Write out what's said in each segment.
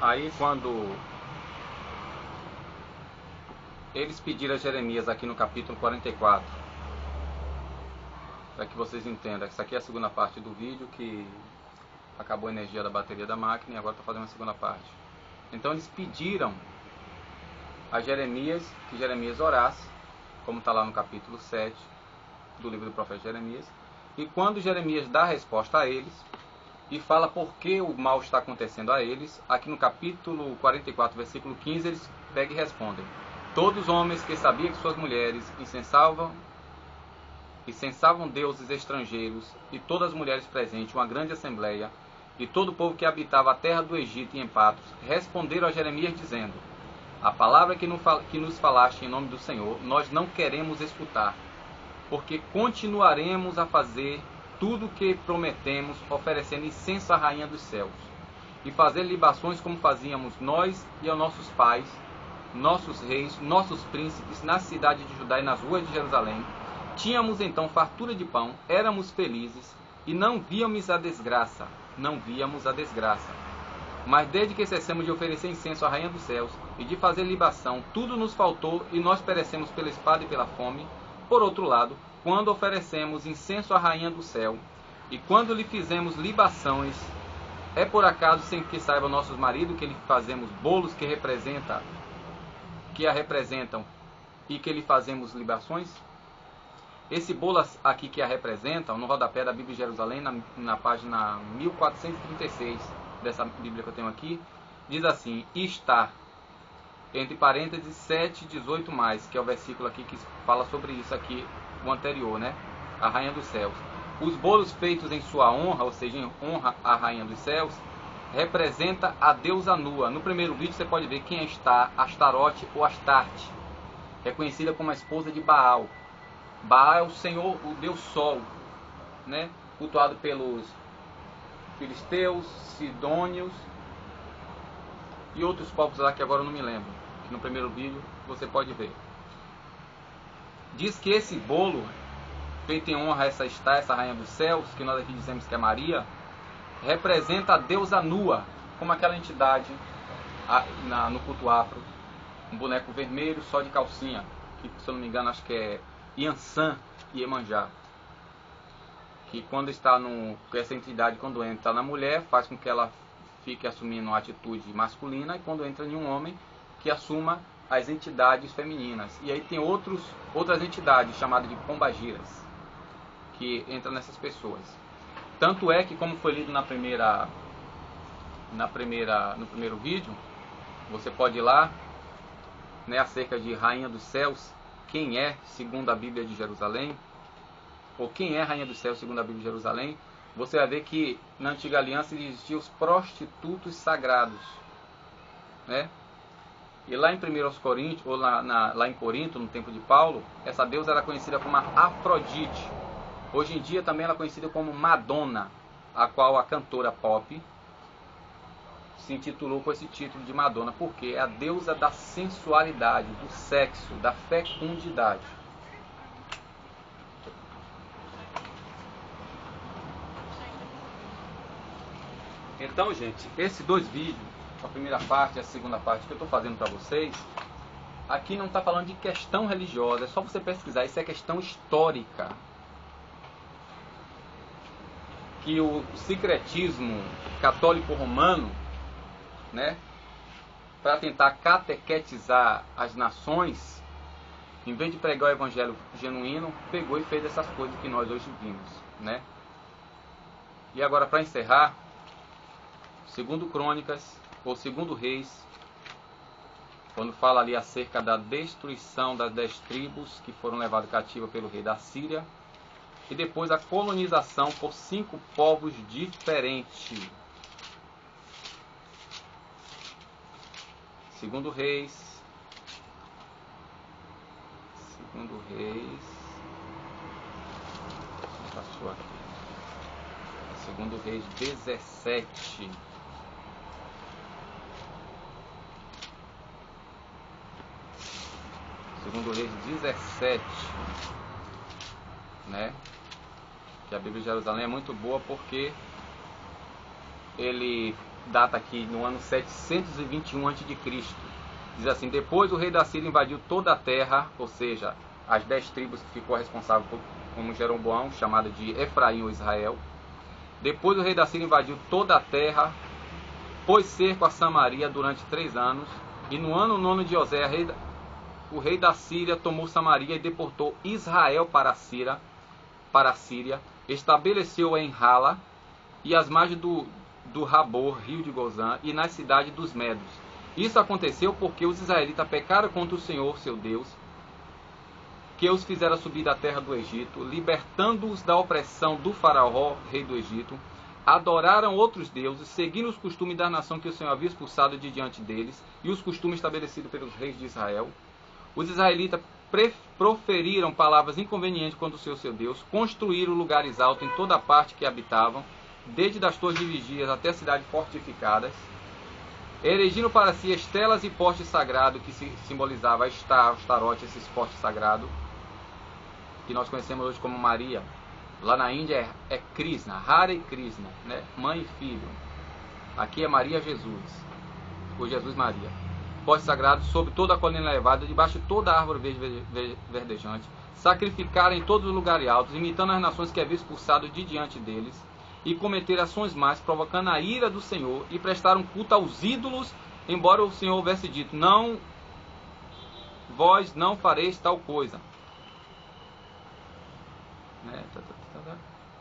Aí quando eles pediram a Jeremias aqui no capítulo 44, para que vocês entendam, essa aqui é a segunda parte do vídeo, que acabou a energia da bateria da máquina e agora está fazendo a segunda parte. Então eles pediram a Jeremias que Jeremias orasse, como está lá no capítulo 7 do livro do profeta Jeremias. E quando Jeremias dá a resposta a eles e fala por que o mal está acontecendo a eles, aqui no capítulo 44, versículo 15, eles pegam e respondem: todos os homens que sabiam que suas mulheres incensavam deuses estrangeiros, e todas as mulheres presentes, uma grande assembleia, e todo o povo que habitava a terra do Egito e em Patros, responderam a Jeremias dizendo: a palavra que nos falaste em nome do Senhor, nós não queremos escutar, porque continuaremos a fazer tudo o que prometemos, oferecendo incenso à rainha dos céus, e fazer libações como fazíamos nós e aos nossos pais, nossos reis, nossos príncipes, na cidade de Judá e nas ruas de Jerusalém. Tínhamos então fartura de pão, éramos felizes, e não víamos a desgraça, Mas desde que cessemos de oferecer incenso à rainha dos céus, e de fazer libação, tudo nos faltou, e nós perecemos pela espada e pela fome. Por outro lado, quando oferecemos incenso à rainha do céu, e quando lhe fizemos libações, é por acaso sem que saibam nossos maridos que lhe fazemos bolos que a representam, e que lhe fazemos libações? Esse bolo aqui que a representam, no rodapé da Bíblia de Jerusalém, na página 1436 dessa Bíblia que eu tenho aqui, diz assim: e está, entre parênteses, 7:18 mais, que é o versículo aqui que fala sobre isso aqui, o anterior, né? A rainha dos céus. Os bolos feitos em sua honra, ou seja, em honra à rainha dos céus, representa a deusa nua. No primeiro vídeo você pode ver quem está, Astarote ou Astarte, é conhecida como a esposa de Baal. Baal é o Senhor, o Deus Sol, né? Cultuado pelos filisteus, sidônios e outros povos lá que agora eu não me lembro. No primeiro vídeo você pode ver. Diz que esse bolo, feito em honra a essa rainha dos céus, que nós aqui dizemos que é Maria, representa a deusa nua, como aquela entidade no culto afro, um boneco vermelho só de calcinha, que se eu não me engano acho que é Yansan e Iemanjá, que quando está essa entidade, quando entra na mulher, faz com que ela fique assumindo uma atitude masculina, e quando entra em um homem, que assuma as entidades femininas. E aí tem outras entidades chamadas de pombagiras, que entram nessas pessoas. Tanto é que, como foi lido no primeiro vídeo, você pode ir lá, né, acerca de Rainha dos Céus, quem é, segundo a Bíblia de Jerusalém, ou quem é Rainha dos Céus, segundo a Bíblia de Jerusalém, você vai ver que na Antiga Aliança existiam os prostitutos sagrados, né? E lá em 1 Coríntios, ou lá em Corinto, no tempo de Paulo, essa deusa era conhecida como Afrodite. Hoje em dia também ela é conhecida como Madonna, a qual a cantora pop se intitulou com esse título de Madonna, porque é a deusa da sensualidade, do sexo, da fecundidade. Então, gente, esses dois vídeos, a primeira parte e a segunda parte que eu estou fazendo para vocês, aqui não está falando de questão religiosa, é só você pesquisar, isso é questão histórica. Que o sincretismo católico romano, né, para tentar catequetizar as nações, em vez de pregar o evangelho genuíno, pegou e fez essas coisas que nós hoje vimos, né? E agora, para encerrar, segundo Crônicas, ou segundo Reis, quando fala ali acerca da destruição das 10 tribos que foram levadas cativas pelo rei da Síria, e depois a colonização por 5 povos diferentes. Segundo Reis, passou aqui. Segundo Reis 17. Segundo Reis 17, né? Que a Bíblia de Jerusalém é muito boa porque ele data aqui no ano 721 a.C. Diz assim: depois o rei da Síria invadiu toda a terra, ou seja, as 10 tribos que ficou responsável como Jeroboão, chamada de Efraim ou Israel. Depois o rei da Síria invadiu toda a terra, pôs cerco a Samaria durante 3 anos, e no ano 9 de José, o rei da Síria tomou Samaria e deportou Israel para a Síria, estabeleceu-a em Hala e as margens do Rabor, rio de Gozã, e nas cidades dos Medos. Isso aconteceu porque os israelitas pecaram contra o Senhor, seu Deus, que os fizera subir da terra do Egito, libertando-os da opressão do faraó, rei do Egito. Adoraram outros deuses, seguindo os costumes da nação que o Senhor havia expulsado de diante deles, e os costumes estabelecidos pelos reis de Israel. Os israelitas proferiram palavras inconvenientes contra o Senhor, seu Deus, construíram lugares altos em toda a parte que habitavam, desde as torres de vigias até as cidades fortificadas, erigindo para si estelas e postes sagrados, que simbolizava a Astarote, esses postes sagrados, que nós conhecemos hoje como Maria. Lá na Índia é Krishna, Hare Krishna, né? Mãe e filho. Aqui é Maria Jesus, ou Jesus Maria. Postes sagrados sobre toda a colina elevada, debaixo de toda a árvore verdejante. Sacrificaram em todos os lugares altos, imitando as nações que haviam expulsado de diante deles, e cometeram ações más, provocando a ira do Senhor, e prestaram culto aos ídolos, embora o Senhor houvesse dito: não, vós não fareis tal coisa.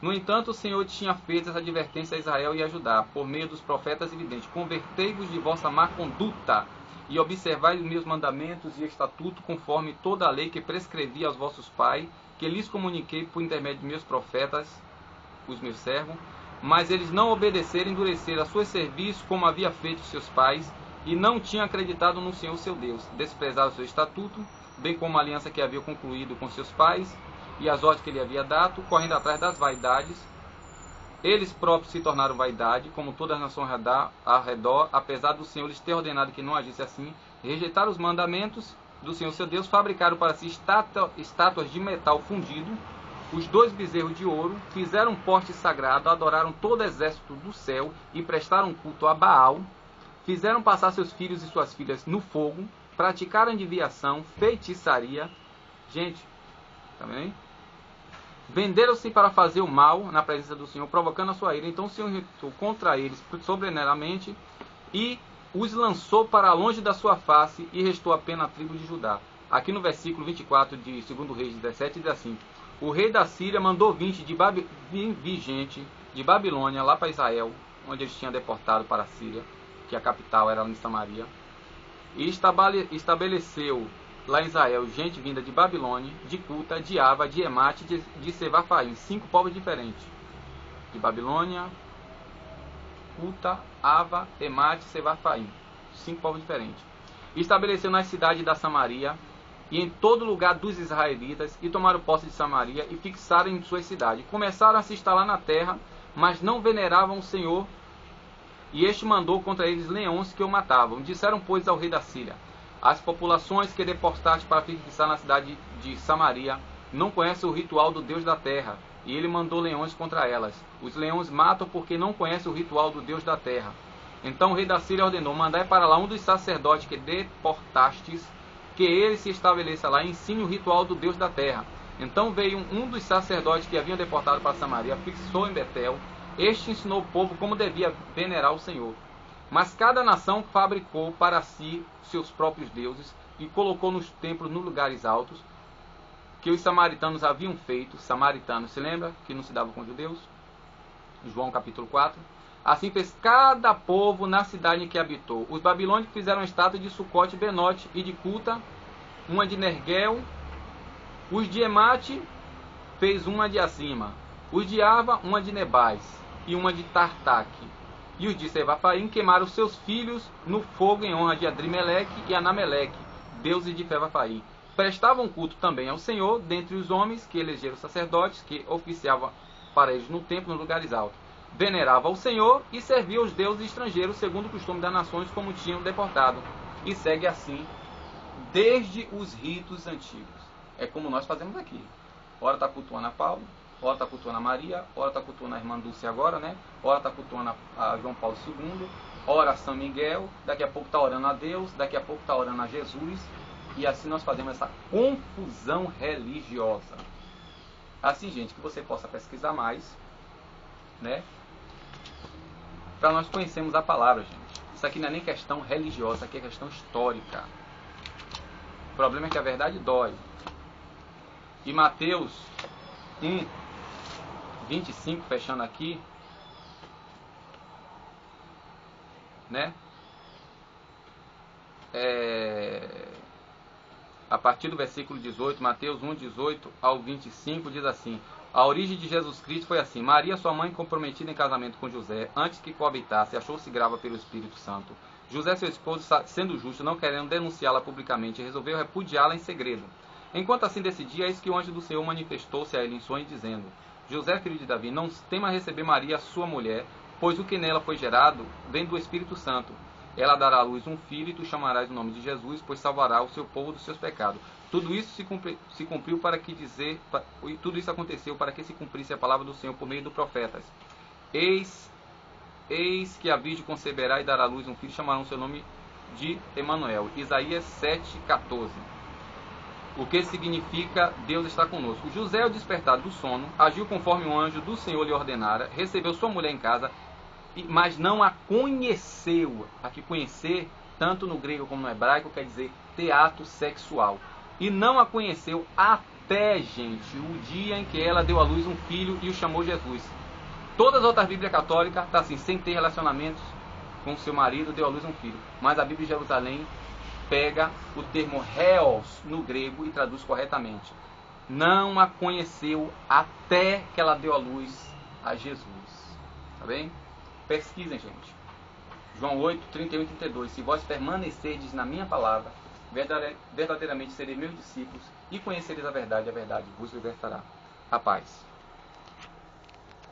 No entanto, o Senhor tinha feito essa advertência a Israel e a Judá, por meio dos profetas e videntes: convertei-vos de vossa má conduta, e observai os meus mandamentos e estatutos, conforme toda a lei que prescrevi aos vossos pais, que lhes comuniquei por intermédio de meus profetas, os meus servos. Mas eles não obedeceram, endureceram a seus serviços, como havia feito seus pais, e não tinham acreditado no Senhor seu Deus. Desprezaram o seu estatuto, bem como a aliança que havia concluído com seus pais, e as ordens que ele havia dado, correndo atrás das vaidades. Eles próprios se tornaram vaidade, como todas as nações ao redor, apesar do Senhor lhes ter ordenado que não agisse assim. Rejeitaram os mandamentos do Senhor seu Deus, fabricaram para si estátuas de metal fundido, os 2 bezerros de ouro, fizeram um poste sagrado, adoraram todo o exército do céu e prestaram culto a Baal, fizeram passar seus filhos e suas filhas no fogo, praticaram adivinhação, feitiçaria. Gente, também venderam-se para fazer o mal na presença do Senhor, provocando a sua ira. Então o Senhor irritou contra eles soberanamente e os lançou para longe da sua face, e restou apenas a tribo de Judá. Aqui no versículo 24 de 2 Reis 17 diz assim: o rei da Síria mandou gente de Babilônia lá para Israel, onde eles tinham deportado para a Síria, que a capital era em Samaria, e estabeleceu lá em Israel gente vinda de Babilônia, de Cuta, de Ava, de Emate, de Sevarfaim, 5 povos diferentes. De Babilônia, Cuta, Ava, Emate, Sevarfaim, 5 povos diferentes. E estabeleceu nas cidades da Samaria e em todo lugar dos israelitas, e tomaram posse de Samaria e fixaram em suas cidades. Começaram a se instalar na terra, mas não veneravam o Senhor, e este mandou contra eles leões que o matavam. Disseram, pois, ao rei da Síria: as populações que deportaste para fixar na cidade de Samaria não conhecem o ritual do Deus da terra, e ele mandou leões contra elas. Os leões matam porque não conhecem o ritual do Deus da terra. Então o rei da Síria ordenou: mandai para lá um dos sacerdotes que deportastes, que ele se estabeleça lá e ensine o ritual do Deus da terra. Então veio um dos sacerdotes que haviam deportado para Samaria, fixou em Betel. Este ensinou o povo como devia venerar o Senhor. Mas cada nação fabricou para si seus próprios deuses e colocou nos templos nos lugares altos, que os samaritanos haviam feito. Samaritanos, se lembra que não se davam com os judeus? João capítulo 4. Assim fez cada povo na cidade em que habitou. Os babilônicos fizeram a estátua de Sucote, Benote e de Cuta, uma de Nerguel. Os de Emate fez uma de Acima. Os de Ava, uma de Nebais e uma de Tartaque. E os de Sevarfaim queimaram seus filhos no fogo em honra de Adrimeleque e Anameleque, deuses de Sevarfaim. Prestavam culto também ao Senhor, dentre os homens que elegeram sacerdotes, que oficiavam para eles no templo, nos lugares altos. Venerava o Senhor e servia os deuses estrangeiros, segundo o costume das nações, como tinham deportado. E segue assim, desde os ritos antigos. É como nós fazemos aqui. Ora está cultuando a Paulo, ora está cultuando a Maria, ora está cultuando a irmã Dulce agora, né? Ora está cultuando a João Paulo II, ora a São Miguel, daqui a pouco está orando a Deus, daqui a pouco está orando a Jesus, e assim nós fazemos essa confusão religiosa. Assim, gente, que você possa pesquisar mais, né? Para nós conhecermos a palavra, gente. Isso aqui não é nem questão religiosa, isso aqui é questão histórica. O problema é que a verdade dói. E Mateus 1, 25, fechando aqui, né? A partir do versículo 18, Mateus 1, 18 ao 25, diz assim: a origem de Jesus Cristo foi assim: Maria, sua mãe, comprometida em casamento com José, antes que coabitasse, achou-se grávida pelo Espírito Santo. José, seu esposo, sendo justo, não querendo denunciá-la publicamente, resolveu repudiá-la em segredo. Enquanto assim decidia, eis que o anjo do Senhor manifestou-se a ele em sonho, dizendo: José, filho de Davi, não tema receber Maria, sua mulher, pois o que nela foi gerado vem do Espírito Santo. Ela dará à luz um filho, e tu chamarás o nome de Jesus, pois salvará o seu povo dos seus pecados. Tudo isso se cumpriu para que tudo isso aconteceu para que se cumprisse a palavra do Senhor por meio dos profetas. Eis que a virgem conceberá e dará à luz um filho, chamarão seu nome de Emanuel. Isaías 7,14. O que significa Deus está conosco. José, ao despertar do sono, agiu conforme o anjo do Senhor lhe ordenara, recebeu sua mulher em casa, mas não a conheceu. Aqui conhecer, tanto no grego como no hebraico, quer dizer ter ato sexual. E não a conheceu até, gente, o dia em que ela deu à luz um filho e o chamou Jesus. Todas as outras Bíblias católicas estão assim, sem ter relacionamentos com seu marido, deu à luz um filho. Mas a Bíblia de Jerusalém pega o termo reos no grego e traduz corretamente. Não a conheceu até que ela deu à luz a Jesus. Tá bem? Pesquisem, gente. João 8, 31 e 32. Se vós permanecerdes na minha palavra, verdadeiramente sereis meus discípulos, e conhecereis a verdade vos libertará. A paz.